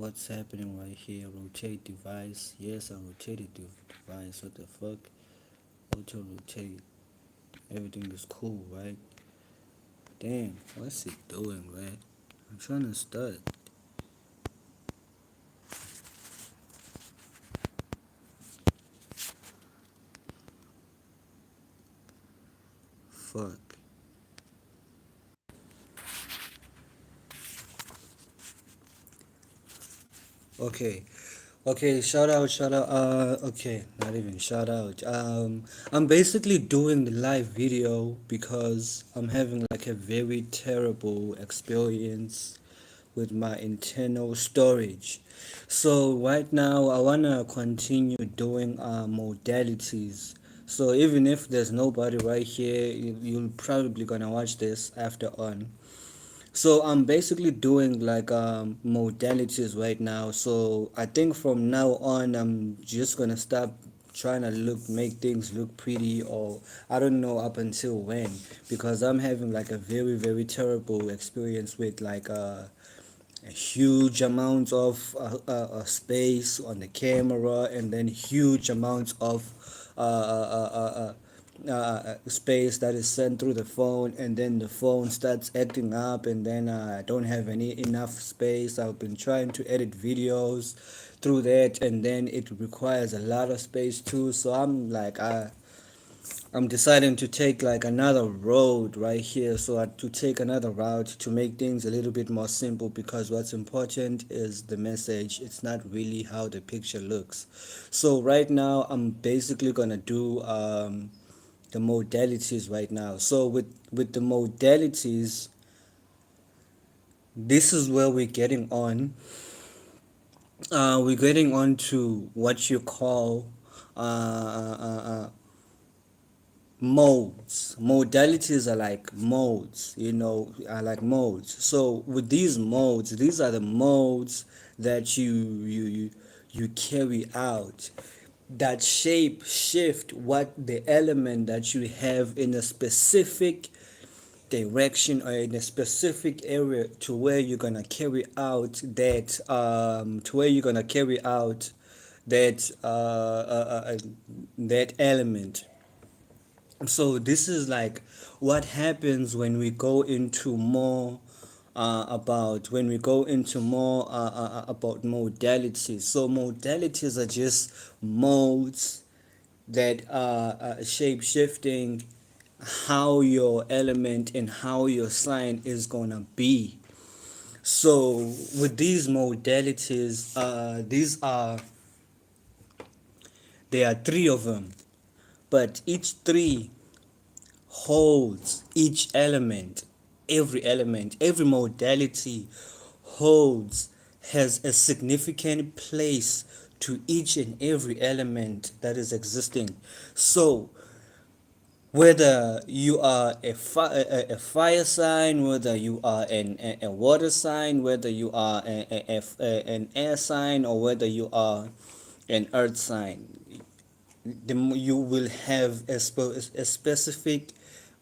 what's happening right here. Rotate device. Yes, I rotated the device. What the fuck? Auto rotate. Everything is cool, right? Damn, what's it doing, right? I'm trying to start. Fuck. Okay. Okay, shout out. Okay, not even shout out. I'm basically doing the live video because I'm having like a very terrible experience with my internal storage. So right now I wanna continue doing modalities. So even if there's nobody right here, you're probably gonna watch this after on. So I'm basically doing like modalities right now. So I think from now on I'm just gonna stop trying to make things look pretty, or I don't know up until when, because I'm having like a very terrible experience with like a huge amount of space on the camera, and then huge amounts of space that is sent through the phone, and then the phone starts acting up, and then I don't have any enough space. I've been trying to edit videos through that, and then it requires a lot of space too. So I'm deciding to take like another road right here. So to take another route to make things a little bit more simple, because what's important is the message. It's not really how the picture looks. So right now I'm basically gonna do the modalities right now. So with the modalities, this is where we're getting on to what you call modes. Modalities are like modes, are like modes. So with these modes, these are the modes that you carry out, that shape shift what the element that you have in a specific direction or in a specific area, to where you're gonna carry out that to where you're gonna carry out that that element. So this is like what happens when we go into more about when we go into more about modalities. So modalities are just modes that are shape shifting how your element and how your sign is gonna be. So with these modalities, there are three of them, but each three holds each element, every modality holds, has a significant place to each and every element that is existing. So whether you are a fire sign, whether you are a water sign, whether you are an air sign, or whether you are an earth sign, you will have a specific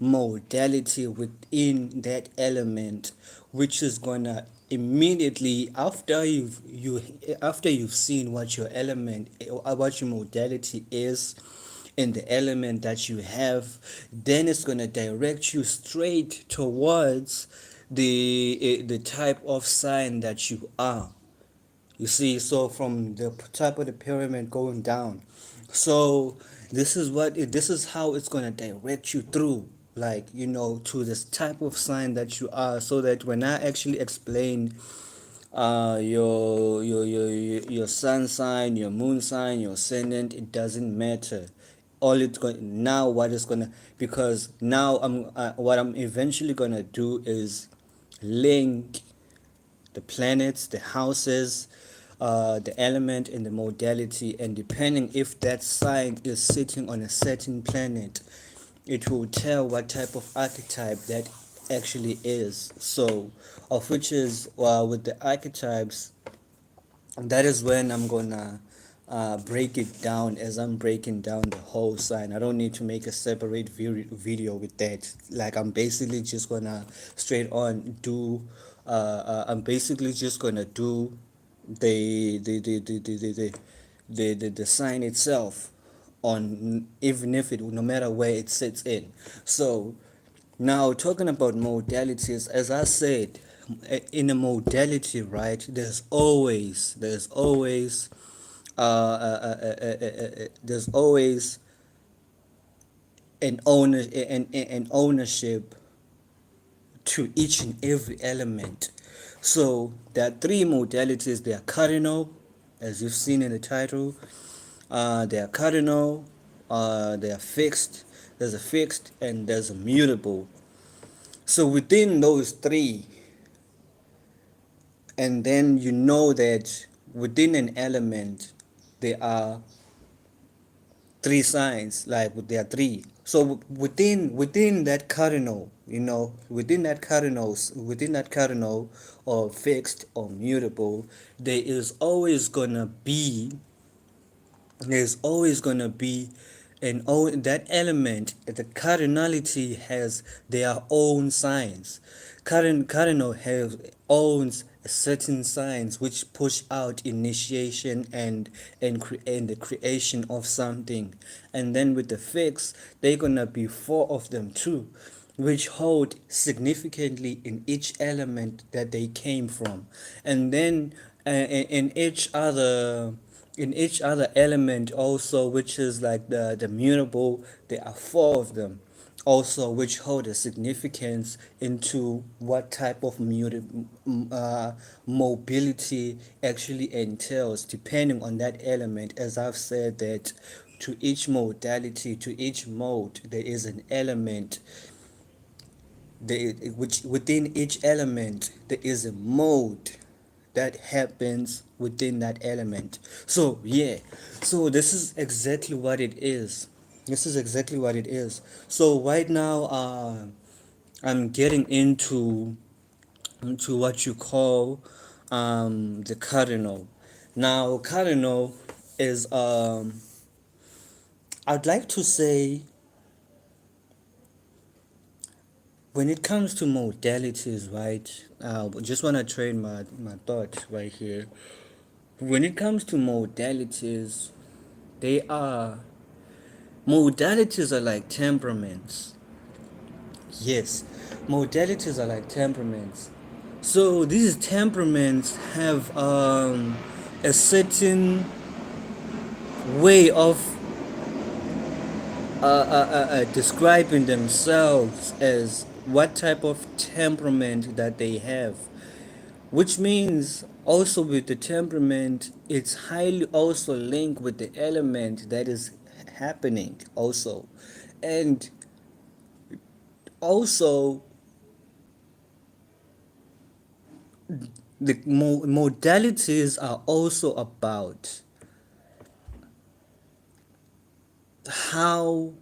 modality within that element, which is gonna immediately after after you've seen what your element, what your modality is in the element that you have, then it's gonna direct you straight towards the type of sign that you are. You see, so from the top of the pyramid going down. So this is how it's gonna direct you through, like, to this type of sign that you are, so that when I actually explain your sun sign, your moon sign, your ascendant, it doesn't matter. All it's going now, what is gonna, because now what I'm eventually gonna do is link the planets, the houses, the element, and the modality. And depending if that sign is sitting on a certain planet, it will tell what type of archetype that actually is. So, of which is with the archetypes, that is when I'm gonna break it down as I'm breaking down the whole sign. I don't need to make a separate video with that. Like, I'm basically just gonna straight on do I'm basically just gonna do the sign itself on, even if it, no matter where it sits in. So now talking about modalities, as I said, in a modality, right, there's always an ownership to each and every element. So there are three modalities. They are cardinal, as you've seen in the title. They are cardinal. They are fixed. There's a fixed and there's a mutable. So within those three, and then you know that within an element, there are three signs, like there are three. So within that cardinal, within that cardinal, or fixed or mutable, there is always gonna be there's always gonna be that element. The cardinality has their own signs. Cardinal has owns certain signs which push out initiation and the creation of something. And then with the fix, they're gonna be four of them too, which hold significantly in each element that they came from. And then in each other element also, which is like the mutable, there are four of them also, which hold a significance into what type of mobility actually entails, depending on that element. As I've said, that to each modality, to each mode, there is an element, which within each element there is a mode that happens within that element. So yeah, so this is exactly what it is. So right now, I'm getting into what you call the cardinal. Now cardinal is, I'd like to say, when it comes to modalities, right? Just want to train my thoughts right here. When it comes to modalities, they are modalities are like temperaments. Yes, modalities are like temperaments. So these temperaments have a certain way of describing themselves as what type of temperament that they have, which means also with the temperament, it's highly also linked with the element that is happening also. And also the modalities are also about how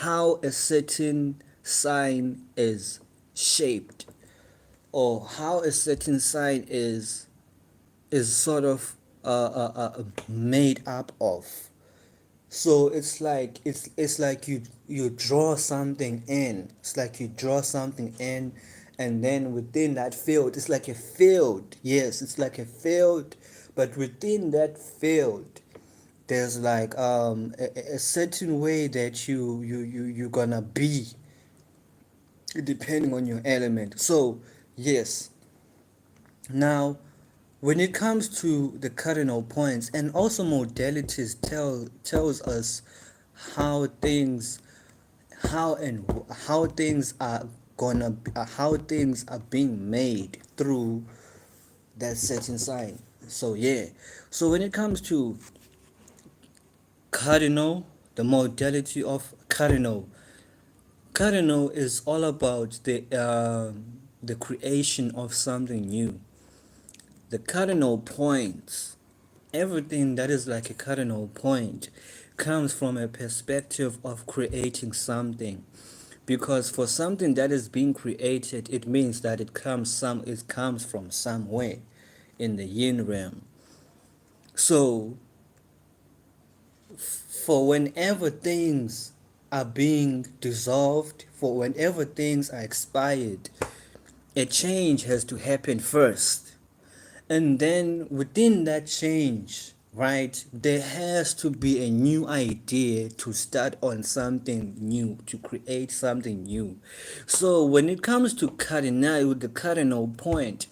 how a certain sign is shaped, or how a certain sign is sort of made up of. So it's like you draw something in. It's like you draw something in, and then within that field, it's like a field. Yes, it's like a field, but within that field, there's like a certain way that you're gonna be, depending on your element. So yes, now when it comes to the cardinal points, and also modalities tells us how things how things are how things are being made through that certain sign. So yeah, so when it comes to cardinal, the modality of cardinal is all about the creation of something new. The cardinal points, everything that is like a cardinal point, comes from a perspective of creating something. Because for something that is being created, it means that it comes from somewhere in the yin realm. So for whenever things are being dissolved, for whenever things are expired, a change has to happen first. And then within that change, right, there has to be a new idea to start on something new, to create something new. So when it comes to cardinal, the cardinal point,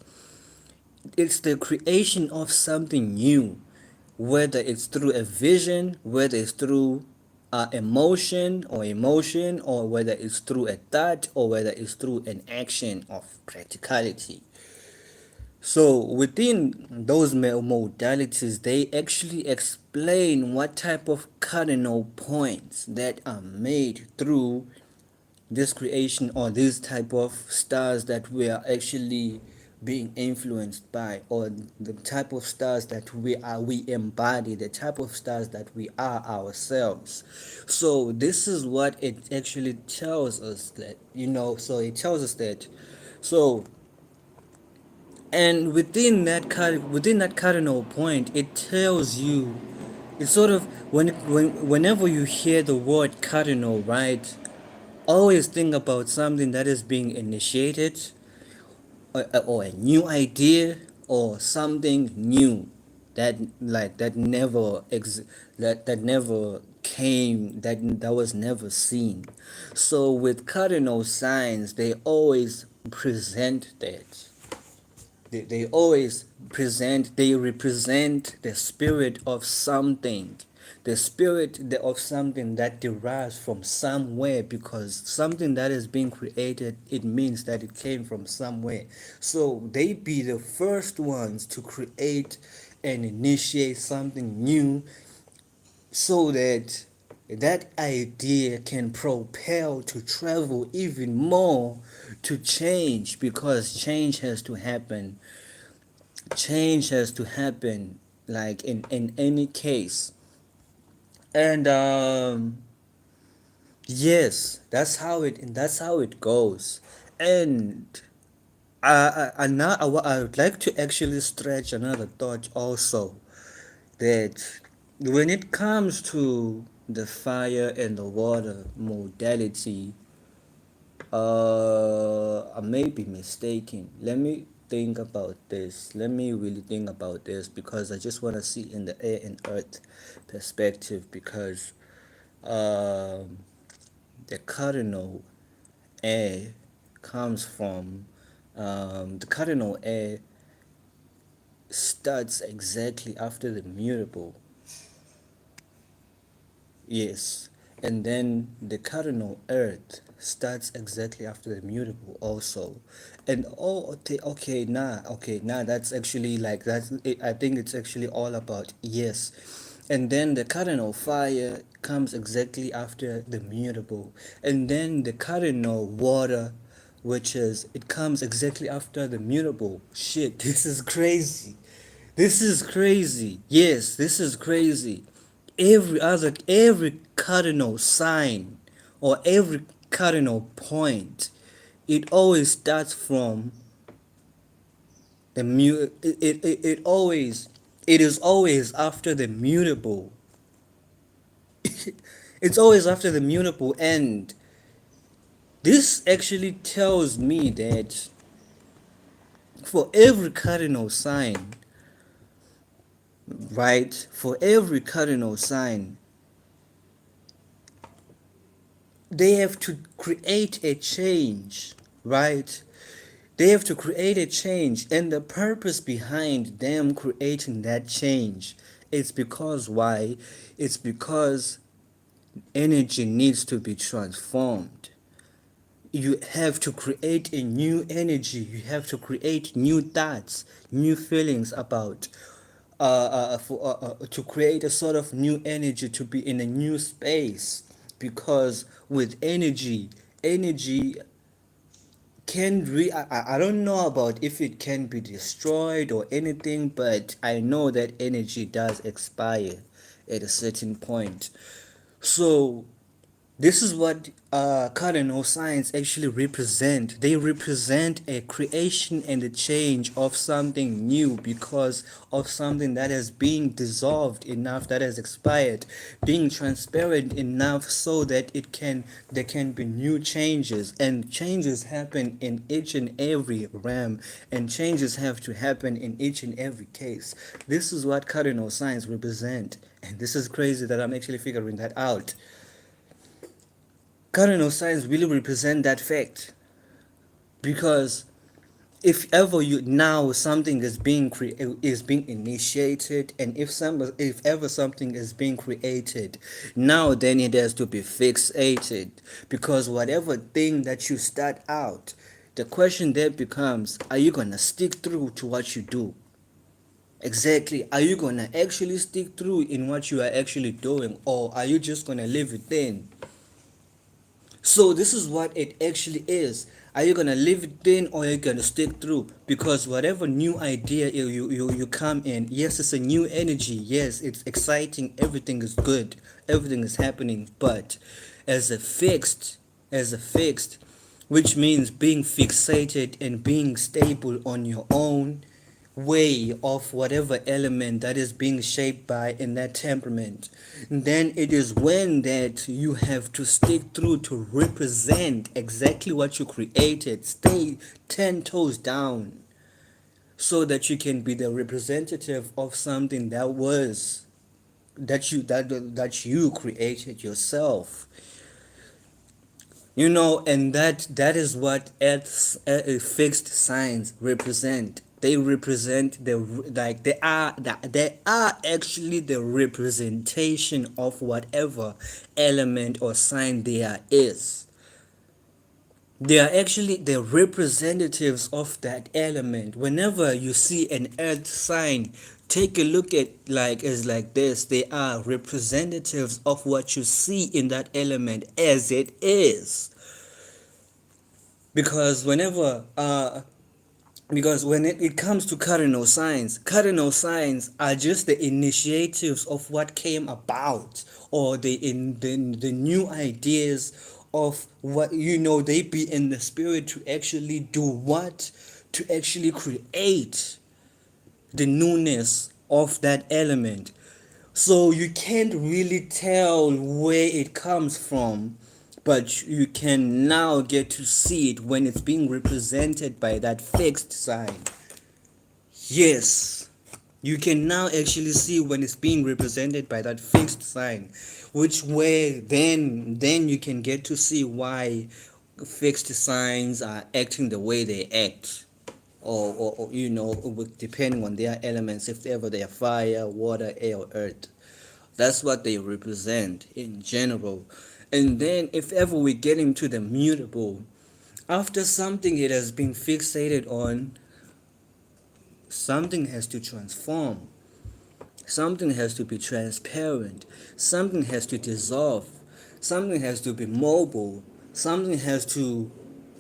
it's the creation of something new, whether it's through a vision, whether it's through emotion, or whether it's through a thought, or whether it's through an action of practicality. So within those modalities, they actually explain what type of cardinal points that are made through this creation, or this type of stars that we are actually being influenced by, or the type of stars that we embody, the type of stars that we are ourselves. So this is what it actually tells us, that so it tells us that, so, and within that cardinal point, it tells you, it's sort of, whenever you hear the word cardinal, right, always think about something that is being initiated, or a new idea, or something new that, like, that never came, that was never seen. So with cardinal signs, they always present that. They always they represent the spirit of something, the spirit of something that derives from somewhere, because something that is being created, it means that it came from somewhere. So they be the first ones to create and initiate something new, so that that idea can propel to travel even more, to change, because change has to happen, like in any case. And yes, that's how it goes. And now I would like to actually stretch another thought also, that when it comes to the fire and the water modality, I may be mistaken. Let me think about this. Let me really think about this, because I just want to see in the air and earth perspective, because um, the cardinal air comes from, the cardinal air starts exactly after the mutable. Yes, and then the cardinal earth starts exactly after the mutable also. And okay, that's actually, like, that's it, I think it's actually all about, yes. And then the cardinal fire comes exactly after the mutable. And then the cardinal water, which is, it comes exactly after the mutable. Shit, this is crazy. This is crazy. Yes, this is crazy. Every cardinal sign, or every cardinal point, it always starts from the it is always after the mutable. It's always after the mutable, and this actually tells me that for every cardinal sign, right? For every cardinal sign, they have to create a change, right? They have to create a change, and the purpose behind them creating that change, it's because why? It's because energy needs to be transformed. You have to create a new energy. You have to create new thoughts, new feelings about, to create a sort of new energy, to be in a new space. Because with energy can I don't know about if it can be destroyed or anything, but I know that energy does expire at a certain point. So This is what cardinal signs actually represent. They represent a creation and a change of something new because of something that has been dissolved enough, that has expired, being transparent enough so that there can be new changes, and changes happen in each and every realm, and changes have to happen in each and every case. This is what cardinal signs represent, and this is crazy that I'm actually figuring that out. Cardinal signs really represent that fact because if ever you now something is being initiated, and if ever something is being created, now then it has to be fixated, because whatever thing that you start out, the question there becomes, are you gonna stick through to what you do? Exactly, are you gonna actually stick through in what you are actually doing, or are you just gonna leave it then? So this is what it actually is. Are you gonna leave it in, or are you gonna stick through? Because whatever new idea you come in, yes, it's a new energy. Yes, it's exciting. Everything is good. Everything is happening. But as a fixed, which means being fixated and being stable on your own way of whatever element that is being shaped by in that temperament, then it is when that you have to stick through to represent exactly what you created. Stay 10 toes down so that you can be the representative of something that you created yourself. And that is what fixed signs represent. They represent they are actually the representation of whatever element or sign there is. They are actually the representatives of that element. Whenever you see an earth sign, take a look at like this. They are representatives of what you see in that element as it is. Because when it comes to cardinal signs are just the initiatives of what came about, or the new ideas of what they be in the spirit to actually do what, to actually create the newness of that element. So you can't really tell where it comes from, but you can now get to see it when it's being represented by that fixed sign. Yes, you can now actually see when it's being represented by that fixed sign, which way then you can get to see why fixed signs are acting the way they act, or depending on their elements, if ever they are fire, water, air, or earth. That's what they represent in general. And then if ever we get into the mutable, after something it has been fixated on, something has to transform. Something has to be transparent. Something has to dissolve. Something has to be mobile. Something has to,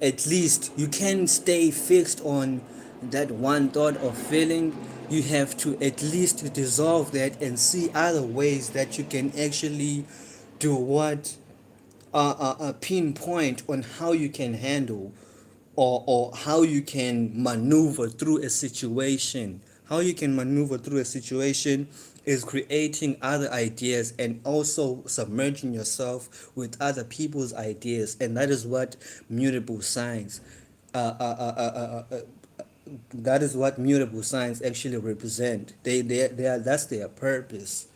at least, you can't stay fixed on that one thought or feeling. You have to at least dissolve that and see other ways that you can actually do what, a pinpoint on how you can handle, or how you can maneuver through a situation. How you can maneuver through a situation is creating other ideas and also submerging yourself with other people's ideas, and that is what mutable signs uh, uh, uh, uh, uh, uh, that is what mutable signs actually represent. They are That's their purpose.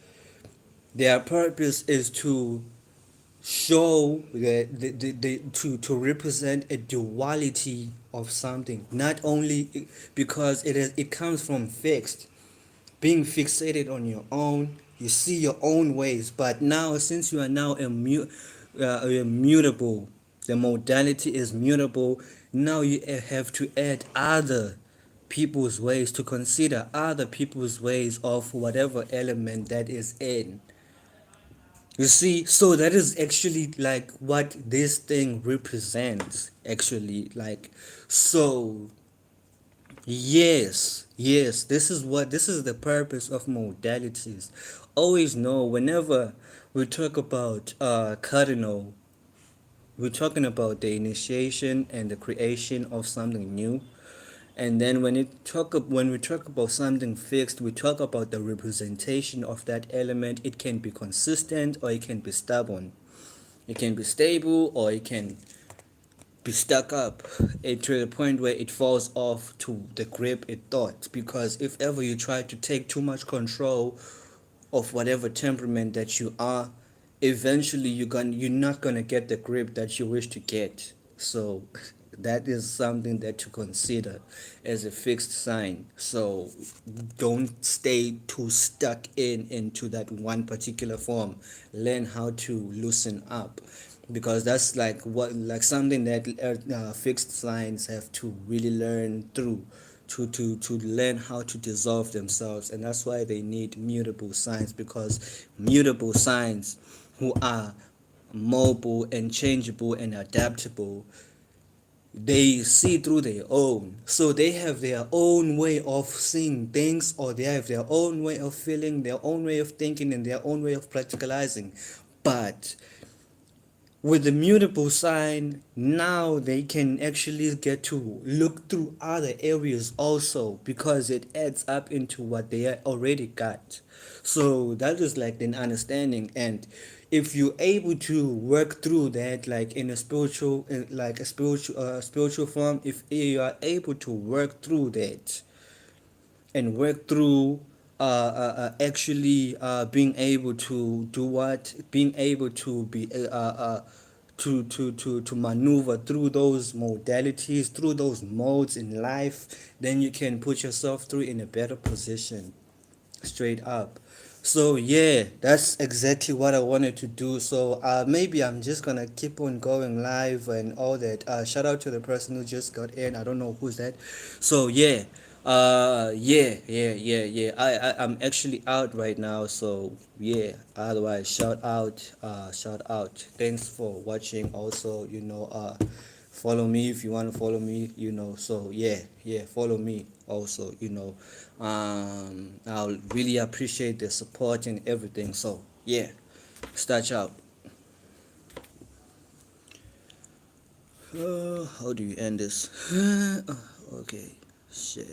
Their purpose is to show to represent a duality of something, not only because it comes from fixed, being fixated on your own. You see your own ways, but now since you are now mutable, the modality is mutable. Now you have to add other people's ways, to consider other people's ways of whatever element that is in. You see, so that is actually like what this thing represents, actually. So, yes, this is the purpose of modalities. Always know, whenever we talk about cardinal, we're talking about the initiation and the creation of something new. And then when we talk about something fixed, we talk about the representation of that element. It can be consistent or it can be stubborn. It can be stable or it can be stuck up to the point where it falls off to the grip it thought. Because if ever you try to take too much control of whatever temperament that you are, eventually you're not gonna get the grip that you wish to get. So that is something that to consider as a fixed sign. So don't stay too stuck into that one particular form. Learn how to loosen up, because that's like something that fixed signs have to really learn through to learn how to dissolve themselves. And that's why they need mutable signs, because mutable signs who are mobile and changeable and adaptable, they see through their own. So they have their own way of seeing things, or they have their own way of feeling, their own way of thinking, and their own way of practicalizing. But with the mutable sign, now they can actually get to look through other areas also, because it adds up into what they already got. So that is like an understanding. And if you're able to work through that, like in a spiritual, like a spiritual form, if you are able to work through that and work through actually being able to do what, being able to be to maneuver through those modalities, through those modes in life, then you can put yourself through in a better position, straight up. So yeah, that's exactly what I wanted to do. So maybe I'm just gonna keep on going live and all that. Shout out to the person who just got in. I don't know who's that. So yeah, yeah. I'm actually out right now. So yeah. Otherwise, shout out. Thanks for watching. Also, follow me if you want to follow me. So yeah, follow me also. I'll really appreciate the support and everything. So yeah, start out. How do you end this? Okay, share.